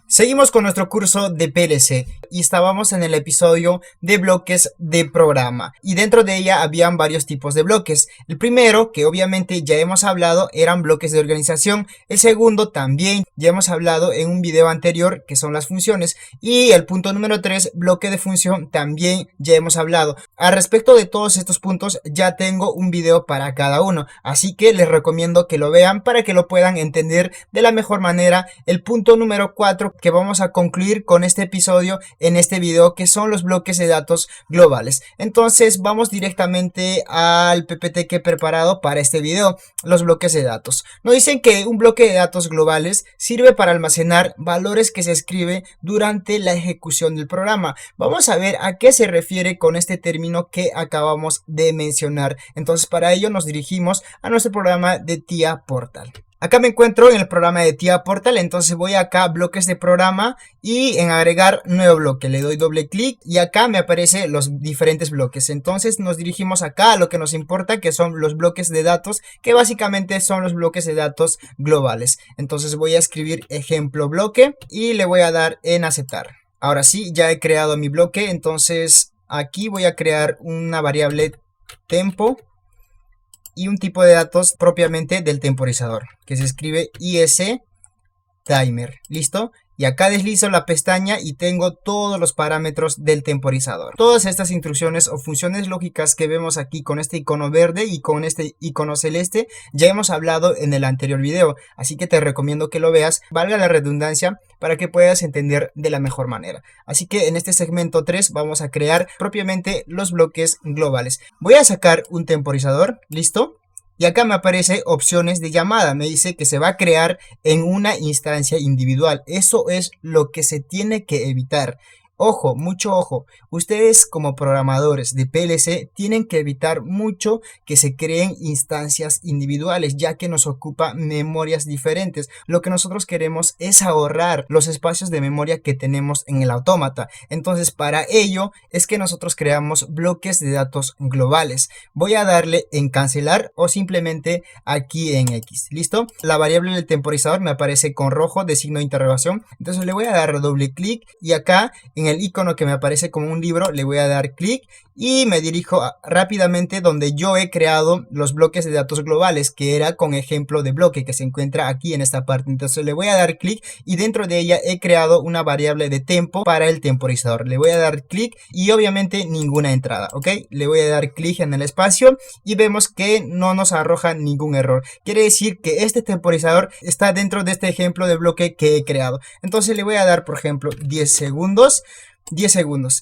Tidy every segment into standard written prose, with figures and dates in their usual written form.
Seguimos con nuestro curso de PLC y estábamos en el episodio de bloques de programa y dentro de ella habían varios tipos de bloques. El primero, que obviamente ya hemos hablado, eran bloques de organización. El segundo también ya hemos hablado en un video anterior, que son las funciones. Y el punto número 3, bloque de función, también ya hemos hablado. Al respecto de todos estos puntos ya tengo un video para cada uno, así que les recomiendo que lo vean para que lo puedan entender de la mejor manera. El punto número 4 que vamos a concluir con este episodio en este video, que son los bloques de datos globales. Entonces vamos directamente al PPT que he preparado para este video, los bloques de datos. Nos dicen que un bloque de datos globales sirve para almacenar valores que se escribe durante la ejecución del programa. Vamos a ver a qué se refiere con este término que acabamos de mencionar. Entonces para ello nos dirigimos a nuestro programa de TIA Portal. Acá me encuentro en el programa de TIA Portal, entonces voy acá a bloques de programa y en agregar nuevo bloque, le doy doble clic y acá me aparecen los diferentes bloques. Entonces nos dirigimos acá a lo que nos importa, que son los bloques de datos, que básicamente son los bloques de datos globales. Entonces voy a escribir ejemplo bloque y le voy a dar en aceptar. Ahora sí, ya he creado mi bloque, entonces aquí voy a crear una variable tempo y un tipo de datos propiamente del temporizador, que se escribe isTimer. ¿Listo? Y acá deslizo la pestaña y tengo todos los parámetros del temporizador. Todas estas instrucciones o funciones lógicas que vemos aquí con este icono verde y con este icono celeste ya hemos hablado en el anterior video, así que te recomiendo que lo veas, valga la redundancia, para que puedas entender de la mejor manera. Así que en este segmento 3 vamos a crear propiamente los bloques globales. Voy a sacar un temporizador, ¿listo? Y acá me aparece opciones de llamada, me dice que se va a crear en una instancia individual. Eso es lo que se tiene que evitar. Ojo, mucho ojo, ustedes como programadores de PLC tienen que evitar mucho que se creen instancias individuales, ya que nos ocupa memorias diferentes. Lo que nosotros queremos es ahorrar los espacios de memoria que tenemos en el autómata. Entonces para ello es que nosotros creamos bloques de datos globales. Voy a darle en cancelar o simplemente aquí en X, ¿listo? La variable del temporizador me aparece con rojo de signo de interrogación, entonces le voy a dar doble clic y acá en el icono que me aparece como un libro le voy a dar clic y me dirijo rápidamente donde yo he creado los bloques de datos globales, que era con ejemplo de bloque, que se encuentra aquí en esta parte. Entonces le voy a dar clic y dentro de ella he creado una variable de tempo para el temporizador. Le voy a dar clic y obviamente ninguna entrada, ¿ok? Le voy a dar clic en el espacio y vemos que no nos arroja ningún error. Quiere decir que este temporizador está dentro de este ejemplo de bloque que he creado. Entonces le voy a dar, por ejemplo, 10 segundos.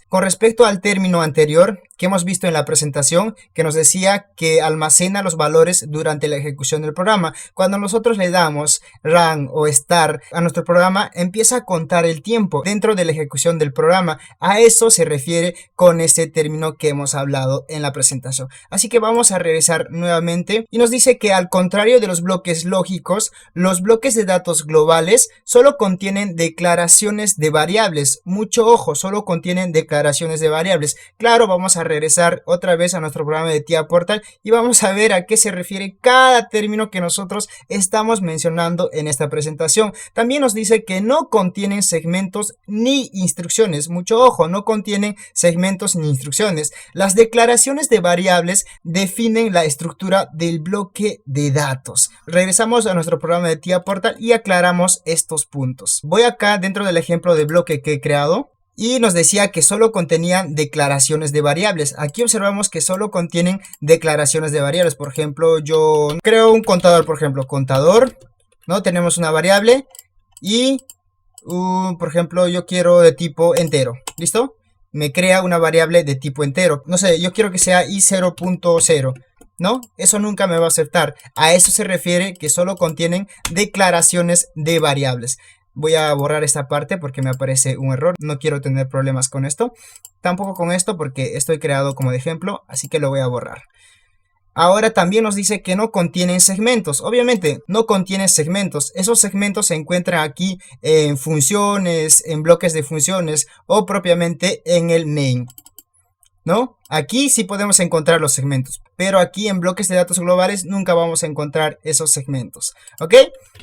Con respecto al término anterior que hemos visto en la presentación, que nos decía que almacena los valores durante la ejecución del programa, cuando nosotros le damos run o start a nuestro programa, empieza a contar el tiempo dentro de la ejecución del programa. A eso se refiere con este término que hemos hablado en la presentación. Así que vamos a regresar nuevamente y nos dice que al contrario de los bloques lógicos, los bloques de datos globales solo contienen declaraciones de variables. Mucho ojo, solo contienen declaraciones de variables. Claro, vamos a regresar otra vez a nuestro programa de TIA Portal y vamos a ver a qué se refiere cada término que nosotros estamos mencionando en esta presentación. También nos dice que no contienen segmentos ni instrucciones. Mucho ojo, no contienen segmentos ni instrucciones. Las declaraciones de variables definen la estructura del bloque de datos. Regresamos a nuestro programa de TIA Portal y aclaramos estos puntos. Voy acá dentro del ejemplo de bloque que he creado y nos decía que solo contenían declaraciones de variables. Aquí observamos que solo contienen declaraciones de variables. Por ejemplo, yo creo un contador, por ejemplo, contador, ¿no? Tenemos una variable y, por ejemplo, yo quiero de tipo entero, ¿listo? Me crea una variable de tipo entero. No sé, yo quiero que sea i0.0. ¿No? Eso nunca me va a aceptar. A eso se refiere que solo contienen declaraciones de variables. Voy a borrar esta parte porque me aparece un error. No quiero tener problemas con esto. Tampoco con esto porque estoy creado como de ejemplo. Así que lo voy a borrar. Ahora también nos dice que no contienen segmentos. Obviamente no contienen segmentos. Esos segmentos se encuentran aquí en funciones, en bloques de funciones o propiamente en el main, ¿no? Aquí sí podemos encontrar los segmentos, pero aquí en bloques de datos globales nunca vamos a encontrar esos segmentos, ¿ok?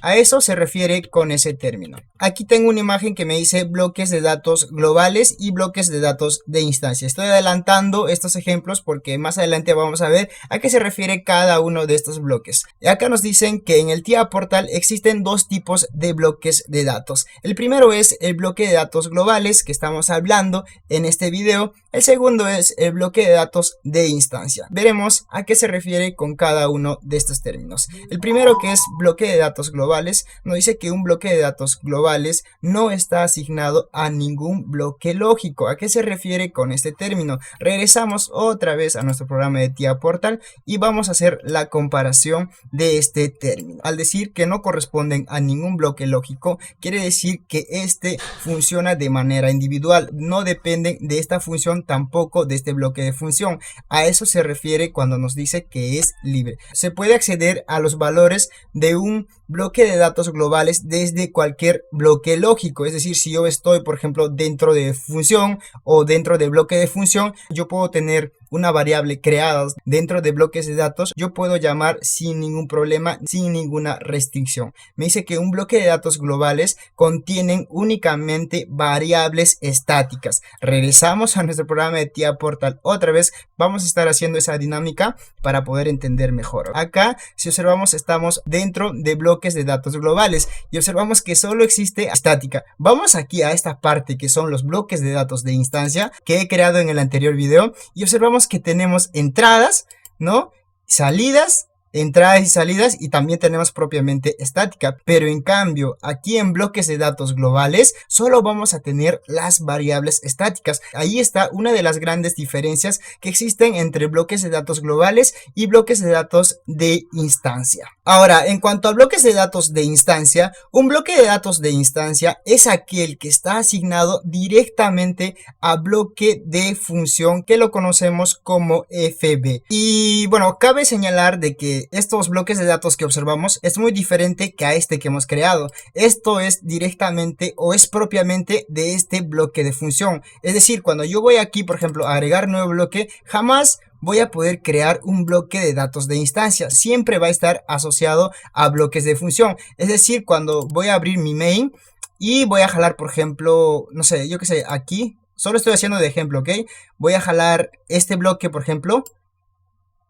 A eso se refiere con ese término. Aquí tengo una imagen que me dice bloques de datos globales y bloques de datos de instancia. Estoy adelantando estos ejemplos porque más adelante vamos a ver a qué se refiere cada uno de estos bloques. Y acá nos dicen que en el TIA Portal existen dos tipos de bloques de datos. El primero es el bloque de datos globales que estamos hablando en este video. El segundo es el bloque de datos de instancia. Veremos a qué se refiere con cada uno de estos términos. El primero, que es bloque de datos globales, nos dice que un bloque de datos globales no está asignado a ningún bloque lógico. ¿A qué se refiere con este término? Regresamos otra vez a nuestro programa de TIA Portal y vamos a hacer la comparación de este término. Al decir que no corresponden a ningún bloque lógico, quiere decir que este funciona de manera individual, no dependen de esta función, tampoco de este bloque de función. A eso se refiere cuando nos dice que es libre. Se puede acceder a los valores de un bloque de datos globales desde cualquier bloque lógico. Es decir, si yo estoy, por ejemplo, dentro de función o dentro de bloque de función, yo puedo tener una variable creada dentro de bloques de datos, yo puedo llamar sin ningún problema, sin ninguna restricción. Me dice que un bloque de datos globales contienen únicamente variables estáticas. Regresamos a nuestro programa de TIA Portal otra vez. Vamos a estar haciendo esa dinámica para poder entender mejor. Acá, si observamos, estamos dentro de bloques de datos globales y observamos que solo existe estática. Vamos aquí a esta parte que son los bloques de datos de instancia que he creado en el anterior video y observamos que tenemos entradas, ¿no? Salidas, entradas y salidas, y también tenemos propiamente estática, pero en cambio aquí en bloques de datos globales solo vamos a tener las variables estáticas. Ahí está una de las grandes diferencias que existen entre bloques de datos globales y bloques de datos de instancia. Ahora, en cuanto a bloques de datos de instancia, un bloque de datos de instancia es aquel que está asignado directamente a bloque de función que lo conocemos como FB. Y bueno, cabe señalar de que estos bloques de datos que observamos es muy diferente que a este que hemos creado. Esto es directamente o es propiamente de este bloque de función. Es decir, cuando yo voy aquí, por ejemplo, a agregar nuevo bloque, jamás voy a poder crear un bloque de datos de instancia. Siempre va a estar asociado a bloques de función. Es decir, cuando voy a abrir mi main y voy a jalar, por ejemplo, no sé, yo qué sé, aquí, solo estoy haciendo de ejemplo, ¿ok? Voy a jalar este bloque, por ejemplo,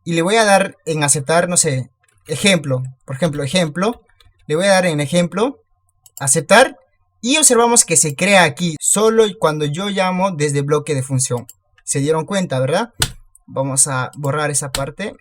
y le voy a dar en aceptar, no sé, ejemplo, por ejemplo, ejemplo, le voy a dar en ejemplo, aceptar, y observamos que se crea aquí, solo cuando yo llamo desde bloque de función. ¿Se dieron cuenta, verdad? Vamos a borrar esa parte.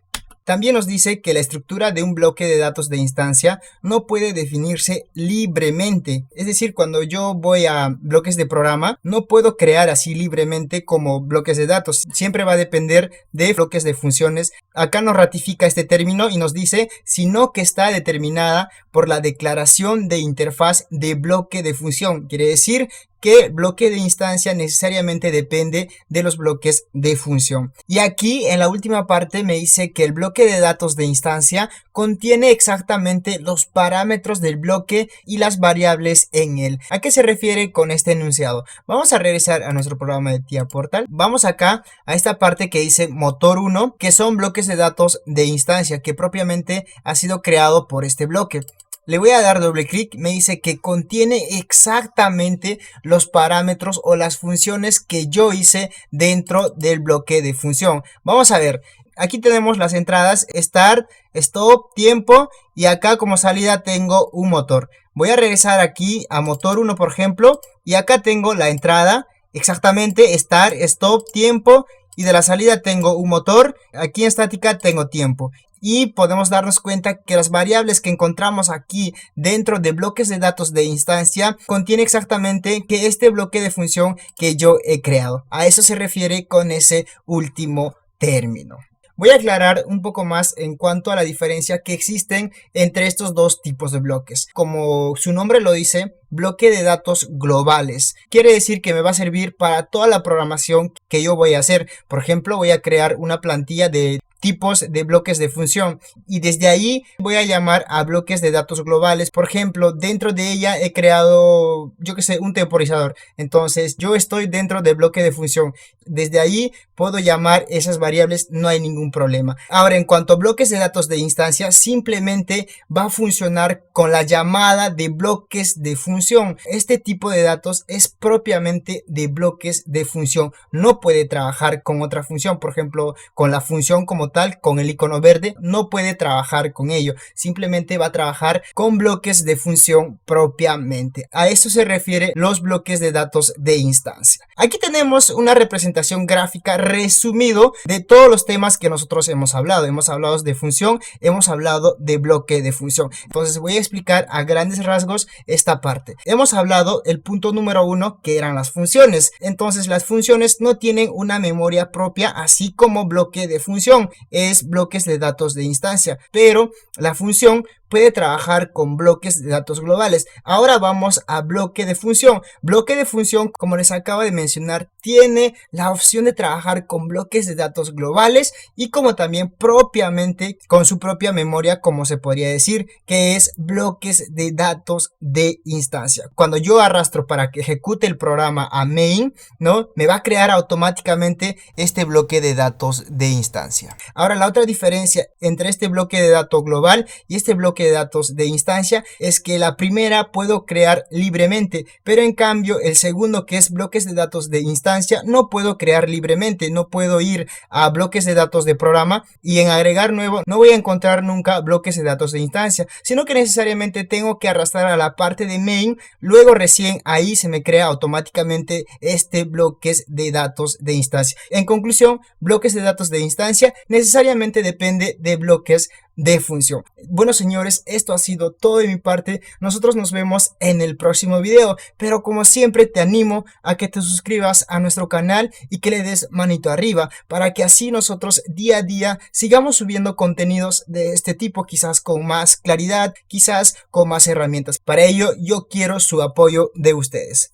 También nos dice que la estructura de un bloque de datos de instancia no puede definirse libremente. Es decir, cuando yo voy a bloques de programa, no puedo crear así libremente como bloques de datos. Siempre va a depender de bloques de funciones. Acá nos ratifica este término y nos dice, sino que está determinada por la declaración de interfaz de bloque de función. Quiere decir que el bloque de instancia necesariamente depende de los bloques de función. Y aquí en la última parte me dice que el bloque de datos de instancia contiene exactamente los parámetros del bloque y las variables en él. ¿A qué se refiere con este enunciado? Vamos a regresar a nuestro programa de TIA Portal. Vamos acá a esta parte que dice motor 1, que son bloques de datos de instancia que propiamente ha sido creado por este bloque. Le voy a dar doble clic, me dice que contiene exactamente los parámetros o las funciones que yo hice dentro del bloque de función. Vamos a ver, aquí tenemos las entradas, start, stop, tiempo, y acá como salida tengo un motor. Voy a regresar aquí a motor 1, por ejemplo, y acá tengo la entrada, exactamente, start, stop, tiempo, y de la salida tengo un motor. Aquí en estática tengo tiempo. Y podemos darnos cuenta que las variables que encontramos aquí dentro de bloques de datos de instancia contiene exactamente que este bloque de función que yo he creado. A eso se refiere con ese último término. Voy a aclarar un poco más en cuanto a la diferencia que existen entre estos dos tipos de bloques. Como su nombre lo dice, bloque de datos globales. Quiere decir que me va a servir para toda la programación que yo voy a hacer. Por ejemplo, voy a crear una plantilla de tipos de bloques de función, y desde ahí voy a llamar a bloques de datos globales. Por ejemplo, dentro de ella he creado, yo que sé, un temporizador. Entonces yo estoy dentro del bloque de función. Desde ahí puedo llamar esas variables, no hay ningún problema. Ahora, en cuanto a bloques de datos de instancia, simplemente va a funcionar con la llamada de bloques de función. Este tipo de datos es propiamente de bloques de función. No puede trabajar con otra función. Por ejemplo, con la función como tal, con el icono verde, no puede trabajar con ello. Simplemente va a trabajar con bloques de función propiamente. A eso se refiere los bloques de datos de instancia. Aquí tenemos una representación gráfica resumido de todos los temas que nosotros hemos hablado. Hemos hablado de función, hemos hablado de bloque de función. Entonces voy a explicar a grandes rasgos esta parte. Hemos hablado el punto número 1, que eran las funciones. Entonces las funciones no tienen una memoria propia, así como bloque de función es bloques de datos de instancia, pero la función puede trabajar con bloques de datos globales. Ahora vamos a bloque de función. Bloque de función, como les acabo de mencionar, tiene la opción de trabajar con bloques de datos globales y como también propiamente con su propia memoria, como se podría decir, que es bloques de datos de instancia. Cuando yo arrastro para que ejecute el programa a main, ¿no? Me va a crear automáticamente este bloque de datos de instancia. Ahora, la otra diferencia entre este bloque de datos global y este bloque de datos de instancia es que la primera puedo crear libremente, pero en cambio el segundo, que es bloques de datos de instancia, no puedo crear libremente. No puedo ir a bloques de datos de programa y en agregar nuevo no voy a encontrar nunca bloques de datos de instancia, sino que necesariamente tengo que arrastrar a la parte de main, luego recién ahí se me crea automáticamente este bloques de datos de instancia. En conclusión, bloques de datos de instancia necesariamente depende de bloques de función. Bueno, señores, esto ha sido todo de mi parte. Nosotros nos vemos en el próximo video, pero como siempre te animo a que te suscribas a nuestro canal y que le des manito arriba para que así nosotros día a día sigamos subiendo contenidos de este tipo, quizás con más claridad, quizás con más herramientas. Para ello yo quiero su apoyo de ustedes.